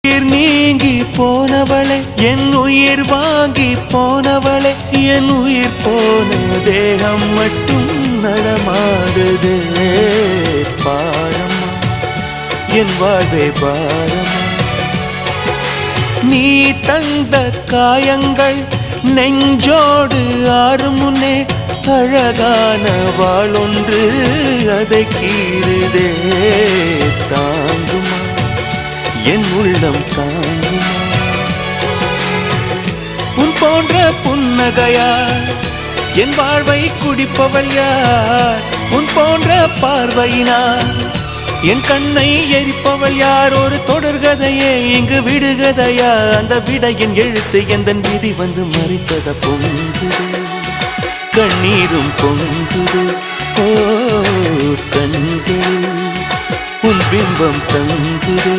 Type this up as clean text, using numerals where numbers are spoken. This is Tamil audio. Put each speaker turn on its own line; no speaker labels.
உயிர் நீங்கி போனவளே என் உயிர் வாங்கி போனவளே என் உயிர் போன தேகம் மட்டும் நடமாடுதே பாரம்மா என் வாழ்வே பாரம்மா நீ தந்த காயங்கள் நெஞ்சோடு ஆறும் முன்னே அழகான வாளொன்று அதை கீறுதே தாங்குமா என் உள்ளம் தாங்குமா உன் போன்ற புன்னகையார் என் வாழ்வை குடிப்பவள் யார் உன் போன்ற பார்வையினார் என் கண்ணை எரிப்பவள் யார் ஒரு தொடர்கதையே இங்கு விடுகதையா அந்த விடையின் எழுத்து எந்தன் விதி வந்து மறித்தத பொங்குது கண்ணீரும் பொங்குது ஓ கண்கள் உன் பிம்பம் தங்குதே